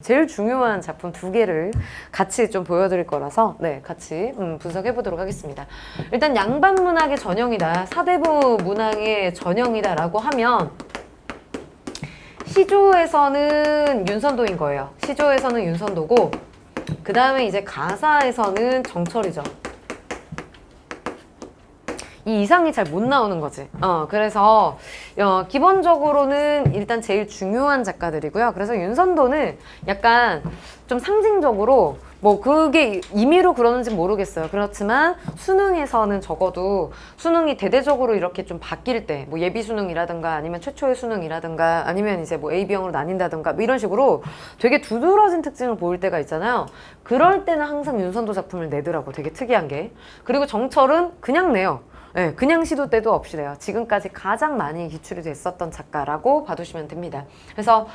제일 중요한 작품 두 개를 같이 좀 보여드릴 거라서 네, 같이 분석해 보도록 하겠습니다. 일단 양반 문학의 전형이다, 사대부 문학의 전형이다 라고 하면 시조에서는 윤선도인 거예요. 시조에서는 윤선도고 그 다음에 이제 가사에서는 정철이죠. 이 이상이 잘 못 나오는 거지. 그래서 기본적으로는 일단 제일 중요한 작가들이고요. 그래서 윤선도는 약간 좀 상징적으로 뭐 그게 임의로 그러는지 모르겠어요. 그렇지만 수능에서는 적어도 수능이 대대적으로 이렇게 좀 바뀔 때 뭐 예비 수능이라든가 아니면 최초의 수능이라든가 아니면 이제 뭐 A, B형으로 나뉜다든가 뭐 이런 식으로 되게 두드러진 특징을 보일 때가 있잖아요. 그럴 때는 항상 윤선도 작품을 내더라고. 되게 특이한 게. 그리고 정철은 그냥 내요. 네, 그냥 시도 때도 없이 돼요. 지금까지 가장 많이 기출이 됐었던 작가라고 봐두시면 됩니다. 그래서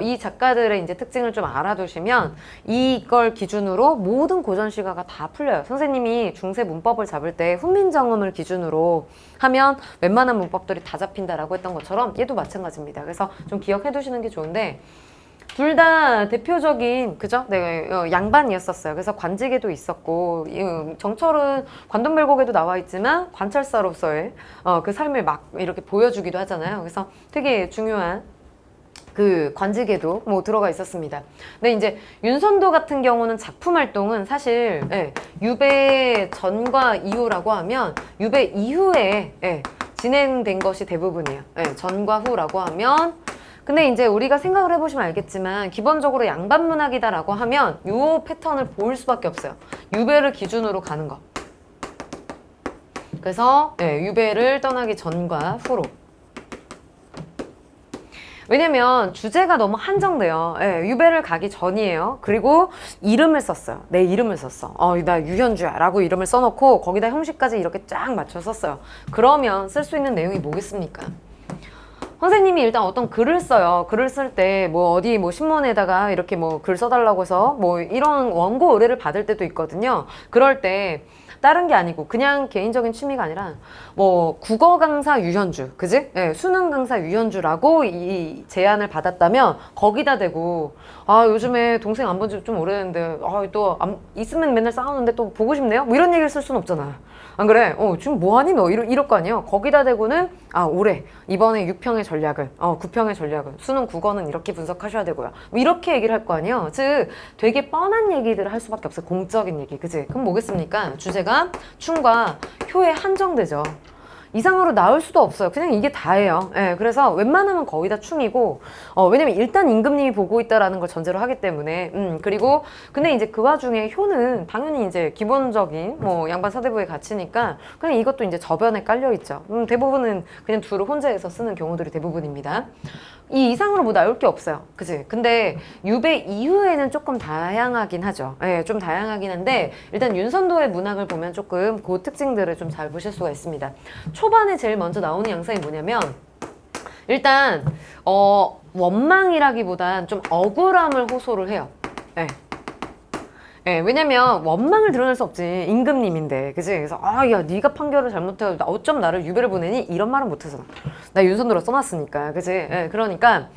이 작가들의 이제 특징을 좀 알아두시면 이걸 기준으로 모든 고전시가가 다 풀려요. 선생님이 중세 문법을 잡을 때 훈민정음을 기준으로 하면 웬만한 문법들이 다 잡힌다라고 했던 것처럼 얘도 마찬가지입니다. 그래서 좀 기억해 두시는 게 좋은데 둘 다 대표적인 그죠? 네, 양반이었었어요. 그래서 관직에도 있었고 정철은 관동별곡에도 나와 있지만 관찰사로서의 그 삶을 막 이렇게 보여주기도 하잖아요. 그래서 되게 중요한 그 관직에도 뭐 들어가 있었습니다. 근데 이제 윤선도 같은 경우는 작품 활동은 사실 유배 전과 이후라고 하면 유배 이후에 진행된 것이 대부분이에요. 전과 후라고 하면 근데 이제 우리가 생각을 해보시면 알겠지만 기본적으로 양반 문학이다라고 하면 요 패턴을 볼 수밖에 없어요. 유배를 기준으로 가는 거. 그래서 유배를 떠나기 전과 후로. 왜냐면 주제가 너무 한정돼요. 유배를 가기 전이에요. 그리고 이름을 썼어요. 내 이름을 썼어. 나 유현주야 라고 이름을 써놓고 거기다 형식까지 이렇게 쫙 맞춰 썼어요. 그러면 쓸 수 있는 내용이 뭐겠습니까? 선생님이 일단 어떤 글을 써요. 글을 쓸 때 뭐 어디 뭐 신문에다가 이렇게 뭐 글 써달라고 해서 뭐 이런 원고 의뢰를 받을 때도 있거든요. 그럴 때 다른 게 아니고 그냥 개인적인 취미가 아니라 뭐 국어 강사 유현주, 그지? 수능 강사 유현주라고 이 제안을 받았다면 거기다 대고 요즘에 동생 안 본 지 좀 오래됐는데 또 있으면 맨날 싸우는데 또 보고 싶네요? 뭐 이런 얘기를 쓸 수는 없잖아. 안 그래? 지금 뭐하니 너? 이럴 거 아니에요. 거기다 대고는 올해 이번에 6평의 전략을 9평의 전략을 수능 국어는 이렇게 분석하셔야 되고요. 뭐 이렇게 얘기를 할 거 아니에요. 즉 되게 뻔한 얘기들을 할 수밖에 없어요. 공적인 얘기. 그치? 그럼 뭐겠습니까? 주제가 충과 효에 한정되죠. 이상으로 나올 수도 없어요. 그냥 이게 다예요. 그래서 웬만하면 거의 다 충이고 왜냐면 일단 임금님이 보고 있다라는 걸 전제로 하기 때문에 그리고 근데 이제 그 와중에 효는 당연히 이제 기본적인 뭐 양반 사대부의 가치니까 그냥 이것도 이제 저변에 깔려 있죠. 대부분은 그냥 둘을 혼자해서 쓰는 경우들이 대부분입니다. 이 이상으로 뭐 나올 게 없어요. 그치? 근데 유배 이후에는 조금 다양하긴 하죠. 좀 다양하긴 한데 일단 윤선도의 문학을 보면 조금 그 특징들을 좀 잘 보실 수가 있습니다. 초반에 제일 먼저 나오는 양상이 뭐냐면 일단 원망이라기보단 좀 억울함을 호소를 해요. 왜냐면 원망을 드러낼 수 없지. 임금님인데 그치? 그래서 야 네가 판결을 잘못해서 어쩜 나를 유배를 보내니? 이런 말은 못하잖아. 나 윤선도로 써놨으니까 그치? 그러니까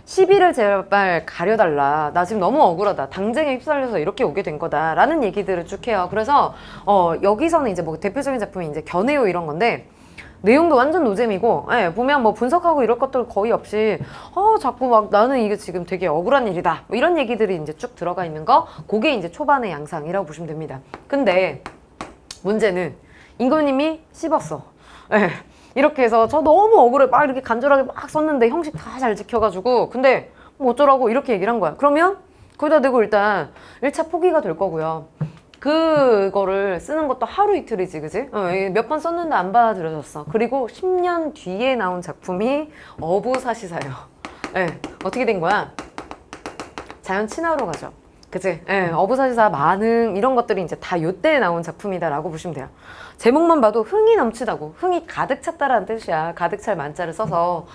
시비를 제발 가려달라. 나 지금 너무 억울하다. 당쟁에 휩쓸려서 이렇게 오게 된 거다 라는 얘기들을 쭉 해요. 그래서 여기서는 이제 뭐 대표적인 작품이 이제 견해요 이런 건데 내용도 완전 노잼이고 보면 뭐 분석하고 이럴 것들 거의 없이 자꾸 막 나는 이게 지금 되게 억울한 일이다 뭐 이런 얘기들이 이제 쭉 들어가 있는 거 그게 이제 초반의 양상이라고 보시면 됩니다. 근데 문제는 임금님이 씹었어. 이렇게 해서 저 너무 억울해 막 이렇게 간절하게 막 썼는데 형식 다 잘 지켜가지고 근데 뭐 어쩌라고 이렇게 얘기를 한 거야. 그러면 거기다 대고 일단 1차 포기가 될 거고요. 그거를 쓰는 것도 하루 이틀이지, 그지? 몇 번 썼는데 안 받아들여졌어. 그리고 10년 뒤에 나온 작품이 어부사시사예요. 어떻게 된 거야? 자연 친화로 가죠. 그치? 어부사시사 만흥 이런 것들이 이제 다 요때 나온 작품이다라고 보시면 돼요. 제목만 봐도 흥이 넘치다고. 흥이 가득 찼다라는 뜻이야. 가득 찰 만자를 써서.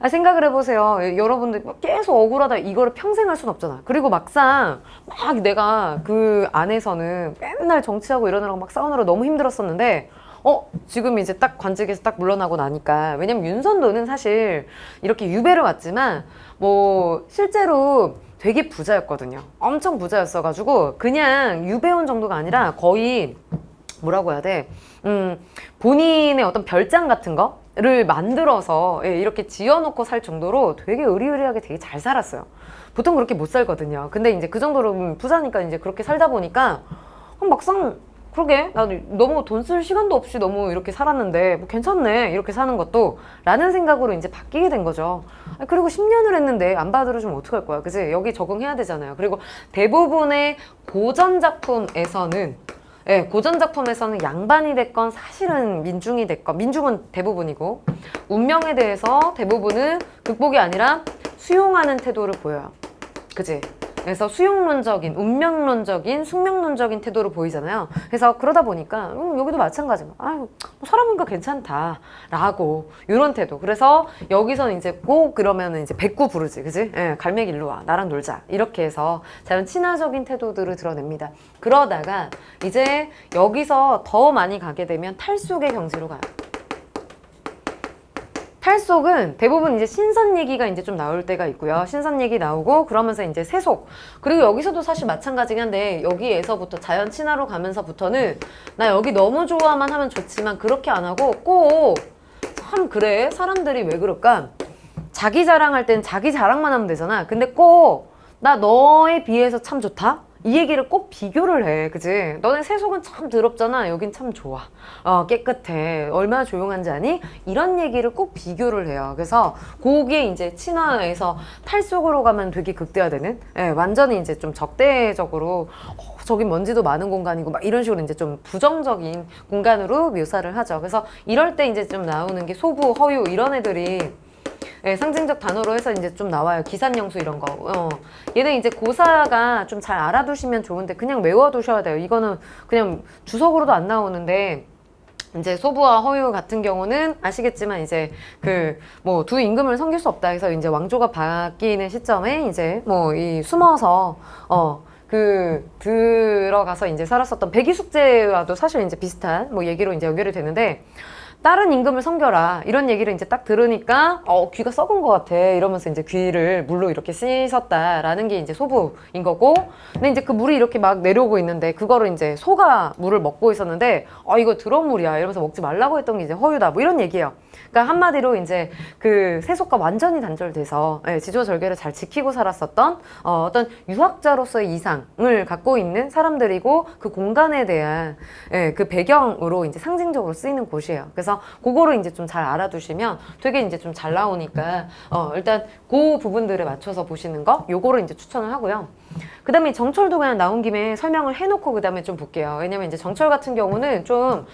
생각을 해보세요. 여러분들 계속 억울하다 이거를 평생 할 수는 없잖아. 그리고 막상 막 내가 그 안에서는 맨날 정치하고 이러느라고 막 싸우느라 너무 힘들었었는데 지금 이제 딱 관직에서 딱 물러나고 나니까. 왜냐면 윤선도는 사실 이렇게 유배를 왔지만, 뭐, 실제로 되게 부자였거든요. 엄청 부자였어가지고, 그냥 유배 온 정도가 아니라 거의, 뭐라고 해야 돼? 본인의 어떤 별장 같은 거를 만들어서 이렇게 지어놓고 살 정도로 되게 의리의리하게 되게 잘 살았어요. 보통 그렇게 못 살거든요. 근데 이제 그 정도로 부자니까 이제 그렇게 살다 보니까 막상 그러게 나도 너무 돈 쓸 시간도 없이 너무 이렇게 살았는데 뭐 괜찮네 이렇게 사는 것도 라는 생각으로 이제 바뀌게 된 거죠. 그리고 10년을 했는데 안 받아주면 어떡할 거야, 그치? 여기 적응해야 되잖아요. 그리고 대부분의 고전 작품에서는 고전 작품에서는 양반이 됐건 사실은 민중이 됐건, 민중은 대부분이고, 운명에 대해서 대부분은 극복이 아니라 수용하는 태도를 보여요. 그치? 그래서 수용론적인, 운명론적인, 숙명론적인 태도를 보이잖아요. 그래서 그러다 보니까 여기도 마찬가지로 아유, 사람이니까 괜찮다 라고 이런 태도. 그래서 여기서는 이제 꼭 그러면 이제 백구 부르지, 그지? 갈매기 일로 와, 나랑 놀자, 이렇게 해서 자연 친화적인 태도들을 드러냅니다. 그러다가 이제 여기서 더 많이 가게 되면 탈속의 경지로 가요. 탈속은 대부분 이제 신선 얘기가 이제 좀 나올 때가 있고요. 신선 얘기 나오고 그러면서 이제 세속. 그리고 여기서도 사실 마찬가지긴 한데 여기에서부터 자연 친화로 가면서부터는 나 여기 너무 좋아만 하면 좋지만 그렇게 안 하고 꼭 참 그래 사람들이 왜 그럴까? 자기 자랑할 땐 자기 자랑만 하면 되잖아. 근데 꼭 나 너에 비해서 참 좋다? 이 얘기를 꼭 비교를 해. 그지? 너네 세속은 참 더럽잖아. 여긴 참 좋아. 깨끗해. 얼마나 조용한지 아니? 이런 얘기를 꼭 비교를 해요. 그래서 거기에 이제 친화에서 탈속으로 가면 되게 극대화되는, 완전히 이제 좀 적대적으로, 저긴 먼지도 많은 공간이고 막 이런 식으로 이제 좀 부정적인 공간으로 묘사를 하죠. 그래서 이럴 때 이제 좀 나오는 게 소부, 허유 이런 애들이 상징적 단어로 해서 이제 좀 나와요. 기산영수 이런 거. 얘는 이제 고사가 좀 잘 알아두시면 좋은데 그냥 외워두셔야 돼요. 이거는 그냥 주석으로도 안 나오는데 이제 소부와 허유 같은 경우는 아시겠지만 이제 그 뭐 두 임금을 섬길 수 없다 해서 이제 왕조가 바뀌는 시점에 이제 뭐 이 숨어서 들어가서 이제 살았었던 백이숙제와도 사실 이제 비슷한 뭐 얘기로 이제 연결이 되는데 다른 임금을 섬겨라 이런 얘기를 이제 딱 들으니까 귀가 썩은 것 같아 이러면서 이제 귀를 물로 이렇게 씻었다라는 게 이제 소부인 거고, 근데 이제 그 물이 이렇게 막 내려오고 있는데 그거를 이제 소가 물을 먹고 있었는데 이거 더러운 물이야 이러면서 먹지 말라고 했던 게 이제 허유다 뭐 이런 얘기예요. 그러니까 한마디로 이제 그 세속과 완전히 단절돼서 지조절개를 잘 지키고 살았었던 어떤 유학자로서의 이상을 갖고 있는 사람들이고 그 공간에 대한 그 배경으로 이제 상징적으로 쓰이는 곳이에요. 그래서 그거를 이제 좀 잘 알아두시면 되게 이제 좀 잘 나오니까 일단 그 부분들에 맞춰서 보시는 거 요거를 이제 추천을 하고요. 그 다음에 정철도 그냥 나온 김에 설명을 해놓고 그 다음에 좀 볼게요. 왜냐면 이제 정철 같은 경우는 좀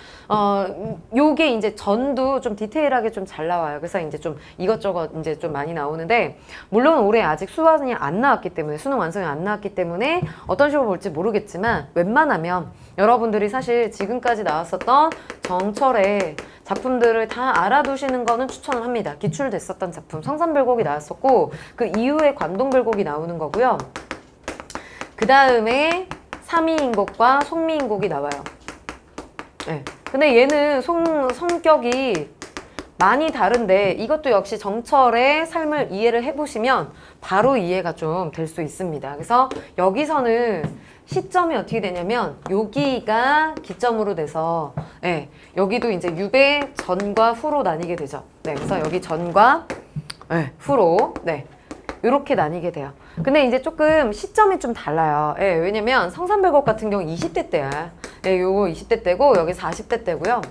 요게 이제 전도 좀 디테일하게 좀 잘 나와요. 그래서 이제 좀 이것저것 이제 좀 많이 나오는데, 물론 올해 아직 수완이 안 나왔기 때문에, 수능 완성이 안 나왔기 때문에 어떤 식으로 볼지 모르겠지만 웬만하면 여러분들이 사실 지금까지 나왔었던 정철의 작품들을 다 알아두시는 거는 추천을 합니다. 기출됐었던 작품 성산별곡이 나왔었고 그 이후에 관동별곡이 나오는 거고요. 그 다음에 삼이인곡과 송미인곡이 나와요. 근데 얘는 성격이 많이 다른데 이것도 역시 정철의 삶을 이해를 해보시면 바로 이해가 좀 될 수 있습니다. 그래서 여기서는 시점이 어떻게 되냐면 여기가 기점으로 돼서 여기도 이제 유배 전과 후로 나뉘게 되죠. 그래서 여기 전과 후로 이렇게 나뉘게 돼요. 근데 이제 조금 시점이 좀 달라요. 왜냐면 성산별곡 같은 경우 20대 때야. 요거 20대 때고 여기 40대 때고요.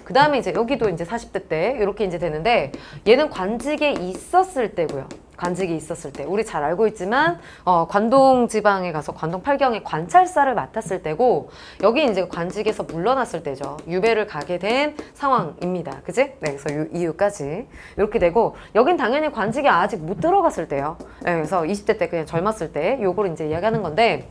그 다음에 이제 여기도 이제 40대 때 이렇게 이제 되는데 얘는 관직에 있었을 때고요. 관직이 있었을 때 우리 잘 알고 있지만 관동 지방에 가서 관동 팔경의 관찰사를 맡았을 때고, 여기 이제 관직에서 물러났을 때죠. 유배를 가게 된 상황입니다. 그지? 그래서 이유까지 이렇게 되고, 여긴 당연히 관직에 아직 못 들어갔을 때요. 그래서 20대 때 그냥 젊었을 때 요거를 이제 이야기하는 건데,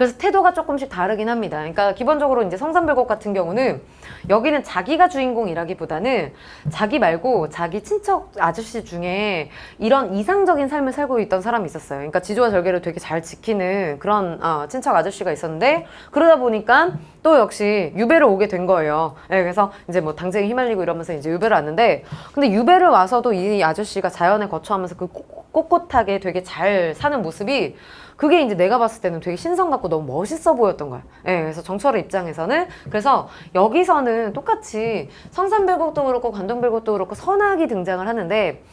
그래서 태도가 조금씩 다르긴 합니다. 그러니까 기본적으로 이제 성산별곡 같은 경우는 여기는 자기가 주인공이라기보다는 자기 말고 자기 친척 아저씨 중에 이런 이상적인 삶을 살고 있던 사람이 있었어요. 그러니까 지조와 절개를 되게 잘 지키는 그런 친척 아저씨가 있었는데, 그러다 보니까 또 역시 유배를 오게 된 거예요. 네, 그래서 이제 뭐 당쟁이 휘말리고 이러면서 이제 유배를 왔는데, 근데 유배를 와서도 이 아저씨가 자연에 거처하면서 그 꼿꼿하게 되게 잘 사는 모습이, 그게 이제 내가 봤을 때는 되게 신선 같고 너무 멋있어 보였던 거야. 예, 그래서 정철의 입장에서는, 그래서 여기서는 똑같이 성산별곡도 그렇고 관동별곡도 그렇고 선악이 등장을 하는데,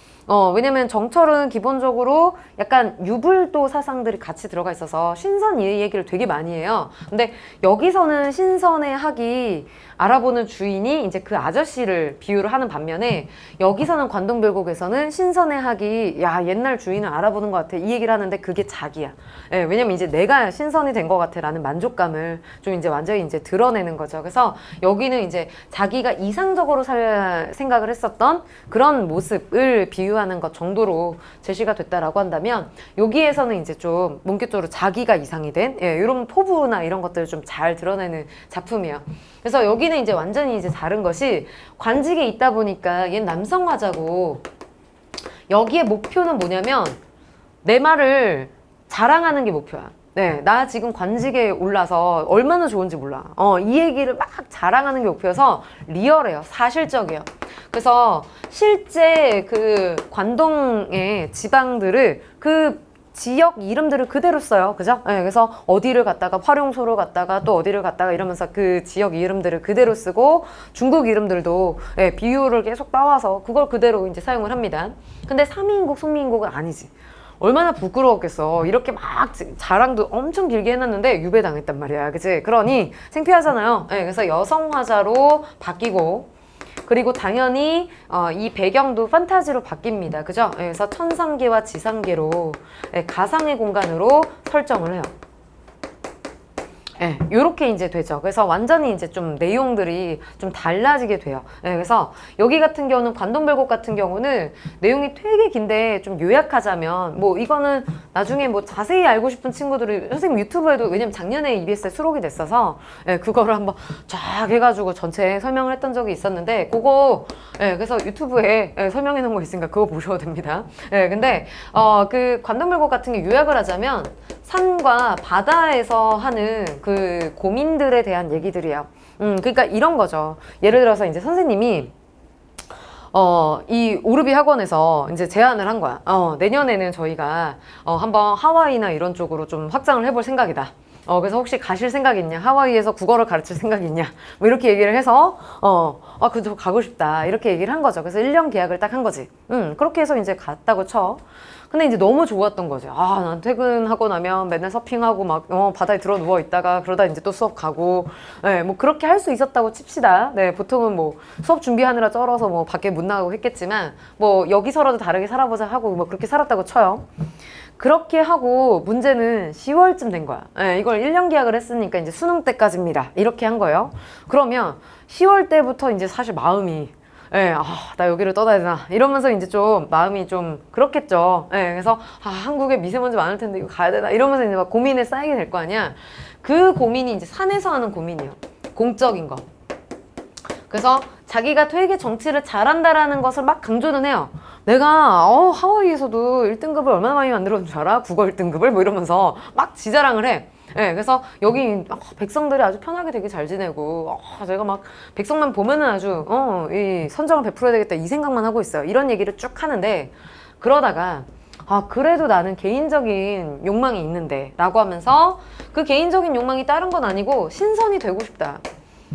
왜냐면 정철은 기본적으로 약간 유불도 사상들이 같이 들어가 있어서 신선 이 얘기를 되게 많이 해요. 근데 여기서는 신선의 학이 알아보는 주인이 이제 그 아저씨를 비유를 하는 반면에, 여기서는 관동별곡에서는 신선의 학이 야 옛날 주인을 알아보는 것 같아 이 얘기를 하는데, 그게 자기야. 예, 왜냐면 이제 내가 신선이 된 것 같아 라는 만족감을 좀 이제 완전히 이제 드러내는 거죠. 그래서 여기는 이제 자기가 이상적으로 살 생각을 했었던 그런 모습을 비유하는 것 정도로 제시가 됐다라고 한다면, 여기에서는 이제 좀 본격적으로 자기가 이상이 된 이런 포부나 이런 것들을 좀 잘 드러내는 작품이에요. 그래서 여기는 이제 완전히 이제 다른 것이, 관직에 있다 보니까 얘는 남성 화자고, 여기에 목표는 뭐냐면 내 말을 자랑하는 게 목표야. 네, 나 지금 관직에 올라서 얼마나 좋은지 몰라. 이 얘기를 막 자랑하는 게 목표여서 리얼해요. 사실적이에요. 그래서 실제 그 관동의 지방들을 그 지역 이름들을 그대로 써요. 그죠? 네, 그래서 어디를 갔다가 활용소를 갔다가 또 어디를 갔다가 이러면서 그 지역 이름들을 그대로 쓰고, 중국 이름들도 비유를 계속 따와서 그걸 그대로 이제 사용을 합니다. 근데 삼위인국, 송미인국은 아니지. 얼마나 부끄러웠겠어. 이렇게 막 자랑도 엄청 길게 해놨는데 유배당했단 말이야. 그치? 그러니 창피하잖아요. 네, 그래서 여성 화자로 바뀌고, 그리고 당연히 이 배경도 판타지로 바뀝니다. 그죠? 네, 그래서 천상계와 지상계로 가상의 공간으로 설정을 해요. 예, 네, 요렇게 이제 되죠. 그래서 완전히 이제 좀 내용들이 좀 달라지게 돼요. 네, 그래서 여기 같은 경우는 관동별곡 같은 경우는 내용이 되게 긴데 좀 요약하자면, 뭐 이거는 나중에 뭐 자세히 알고 싶은 친구들이 선생님 유튜브에도, 왜냐면 작년에 EBS에 수록이 됐어서 그거를 한번 쫙 해가지고 전체 설명을 했던 적이 있었는데, 그거 그래서 유튜브에 설명해 놓은 거 있으니까 그거 보셔도 됩니다. 근데 그 관동별곡 같은 게 요약을 하자면 산과 바다에서 하는 그 고민들에 대한 얘기들이에요. 그러니까 이런 거죠. 예를 들어서 이제 선생님이 이 오르비 학원에서 이제 제안을 한 거야. 내년에는 저희가 한번 하와이나 이런 쪽으로 좀 확장을 해볼 생각이다. 그래서 혹시 가실 생각 있냐? 하와이에서 국어를 가르칠 생각 있냐? 뭐 이렇게 얘기를 해서 그저 가고 싶다 이렇게 얘기를 한 거죠. 그래서 1년 계약을 딱 한 거지. 그렇게 해서 이제 갔다고 쳐. 근데 이제 너무 좋았던 거죠. 난 퇴근하고 나면 맨날 서핑하고 막 바다에 들어 누워 있다가 그러다 이제 또 수업 가고, 뭐 그렇게 할 수 있었다고 칩시다. 네, 보통은 뭐 수업 준비하느라 쩔어서 뭐 밖에 못 나가고 했겠지만, 뭐 여기서라도 다르게 살아보자 하고 뭐 그렇게 살았다고 쳐요. 그렇게 하고 문제는 10월쯤 된 거야. 이걸 1년 계약을 했으니까 이제 수능 때까지입니다. 이렇게 한 거예요. 그러면 10월 때부터 이제 사실 마음이, 나 여기를 떠나야 되나 이러면서 이제 좀 마음이 좀 그렇겠죠. 그래서 한국에 미세먼지 많을 텐데 이거 가야 되나 이러면서 이제 막 고민에 쌓이게 될 거 아니야. 그 고민이 이제 산에서 하는 고민이에요. 공적인 거. 그래서 자기가 되게 정치를 잘한다라는 것을 막 강조는 해요. 내가 하와이에서도 1등급을 얼마나 많이 만들어준 줄 알아? 국어 1등급을? 뭐 이러면서 막 지자랑을 해. 그래서 여기 백성들이 아주 편하게 되게 잘 지내고, 제가 막 백성만 보면은 아주 이 선정을 베풀어야 되겠다 이 생각만 하고 있어요. 이런 얘기를 쭉 하는데, 그러다가 그래도 나는 개인적인 욕망이 있는데 라고 하면서, 그 개인적인 욕망이 다른 건 아니고 신선이 되고 싶다.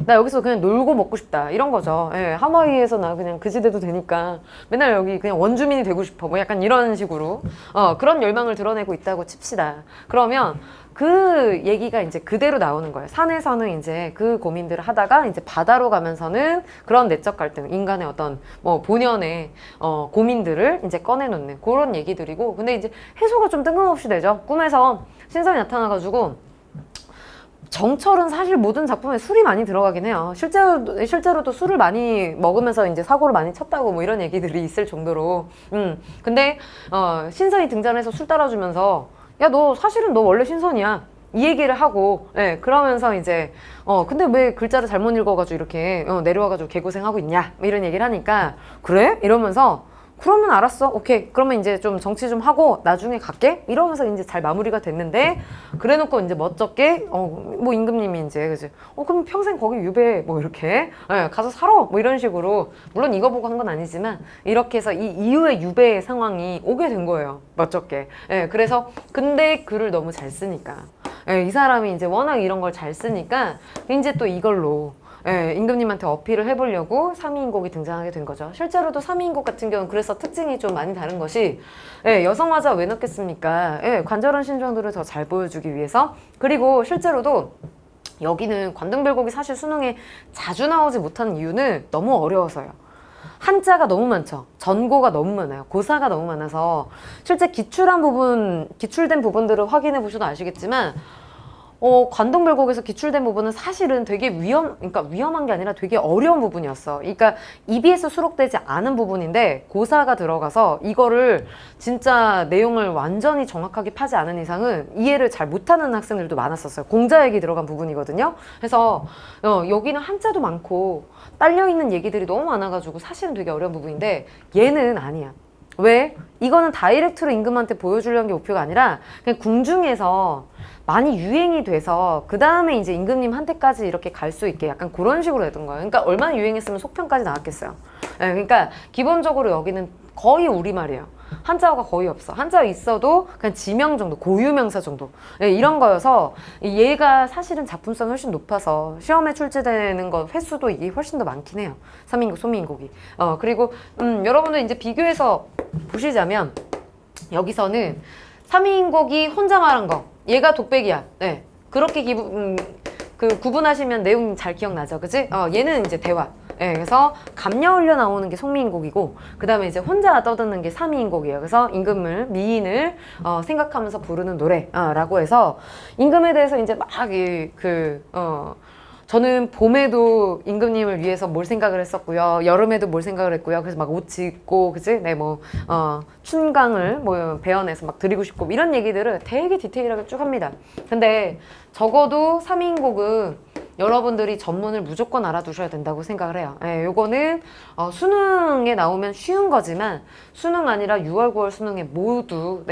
나 여기서 그냥 놀고 먹고 싶다 이런 거죠. 하와이에서 나 그냥 그지대도 되니까 맨날 여기 그냥 원주민이 되고 싶어 뭐 약간 이런 식으로 그런 열망을 드러내고 있다고 칩시다. 그러면 그 얘기가 이제 그대로 나오는 거예요. 산에서는 이제 그 고민들을 하다가 이제 바다로 가면서는 그런 내적 갈등, 인간의 어떤 뭐 본연의 고민들을 이제 꺼내놓는 그런 얘기들이고, 근데 이제 해소가 좀 뜬금없이 되죠. 꿈에서 신선이 나타나가지고. 정철은 사실 모든 작품에 술이 많이 들어가긴 해요. 실제로도 술을 많이 먹으면서 이제 사고를 많이 쳤다고 뭐 이런 얘기들이 있을 정도로. 근데 신선이 등장해서 술 따라주면서, 야, 너 사실은 너 원래 신선이야. 이 얘기를 하고, 예, 그러면서 이제, 근데 왜 글자를 잘못 읽어가지고 이렇게, 내려와가지고 개고생하고 있냐? 뭐 이런 얘기를 하니까, 그래? 이러면서, 그러면 알았어. 오케이. 그러면 이제 좀 정치 좀 하고 나중에 갈게. 이러면서 이제 잘 마무리가 됐는데, 그래 놓고 이제 멋쩍게, 뭐 임금님이 이제, 그지? 그럼 평생 거기 유배, 뭐 이렇게, 예, 가서 살아. 뭐 이런 식으로. 물론 이거 보고 한 건 아니지만, 이렇게 해서 이 이후의 유배 상황이 오게 된 거예요. 멋쩍게. 예, 그래서, 근데 글을 너무 잘 쓰니까. 예, 이 사람이 이제 워낙 이런 걸 잘 쓰니까, 이제 또 이걸로, 예, 임금님한테 어필을 해보려고 3위인곡이 등장하게 된 거죠. 실제로도 3위인곡 같은 경우는 그래서 특징이 좀 많이 다른 것이, 예, 여성화자 왜 넣겠습니까? 예, 관절한 신정들을 더 잘 보여주기 위해서. 그리고 실제로도 여기는 관등별곡이 사실 수능에 자주 나오지 못하는 이유는 너무 어려워서요. 한자가 너무 많죠. 전고가 너무 많아요. 고사가 너무 많아서 실제 기출된 부분들을 확인해 보셔도 아시겠지만 관동별곡에서 기출된 부분은 사실은 되게 그러니까 위험한 게 아니라 되게 어려운 부분이었어. 그러니까 EBS 수록되지 않은 부분인데 고사가 들어가서 이거를 진짜 내용을 완전히 정확하게 파지 않은 이상은 이해를 잘 못하는 학생들도 많았었어요. 공자얘기 들어간 부분이거든요. 그래서 여기는 한자도 많고 딸려있는 얘기들이 너무 많아가지고 사실은 되게 어려운 부분인데 얘는 아니야. 왜? 이거는 다이렉트로 임금한테 보여주려는 게 목표가 아니라 그냥 궁중에서 많이 유행이 돼서 그 다음에 이제 임금님한테까지 이렇게 갈 수 있게 약간 그런 식으로 했던 거예요. 그러니까 얼마나 유행했으면 속편까지 나왔겠어요. 네, 그러니까 기본적으로 여기는 거의 우리말이에요. 한자어가 거의 없어. 한자어 있어도 그냥 지명 정도, 고유명사 정도, 네, 이런 거여서 얘가 사실은 작품성이 훨씬 높아서 시험에 출제되는 거 횟수도 이게 훨씬 더 많긴 해요. 3인국, 소미인국이. 그리고 여러분들 이제 비교해서 보시자면 여기서는 3인국이 혼자 말한 거, 얘가 독백이야. 네, 그렇게 구분하시면 내용 잘 기억나죠, 그치? 얘는 이제 대화. 네, 그래서 감녀 흘려 나오는 게 송미인곡이고 그 다음에 이제 혼자 떠드는 게 삼위인곡이에요. 그래서 임금을 미인을 생각하면서 부르는 노래라고 해서 임금에 대해서 이제 막 저는 봄에도 임금님을 위해서 뭘 생각을 했었고요. 여름에도 뭘 생각을 했고요. 그래서 막 옷 짓고, 그지? 네, 춘강을 배연해서 막 드리고 싶고, 이런 얘기들을 되게 디테일하게 쭉 합니다. 근데 적어도 3인곡은 여러분들이 전문을 무조건 알아두셔야 된다고 생각을 해요. 예, 요거는 수능에 나오면 쉬운 거지만 수능 아니라 6월, 9월 수능에 모두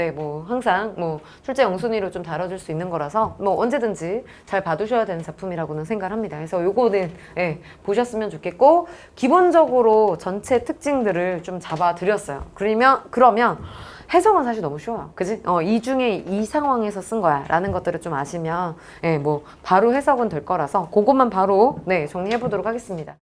항상 출제 영순위로 좀 다뤄줄 수 있는 거라서 언제든지 잘 봐두셔야 되는 작품이라고는 생각을 합니다. 그래서 요거는 보셨으면 좋겠고 기본적으로 전체 특징들을 좀 잡아드렸어요. 그러면 해석은 사실 너무 쉬워요. 그지? 이 중에 이 상황에서 쓴 거야. 라는 것들을 좀 아시면, 바로 해석은 될 거라서, 그것만 바로, 정리해 보도록 하겠습니다.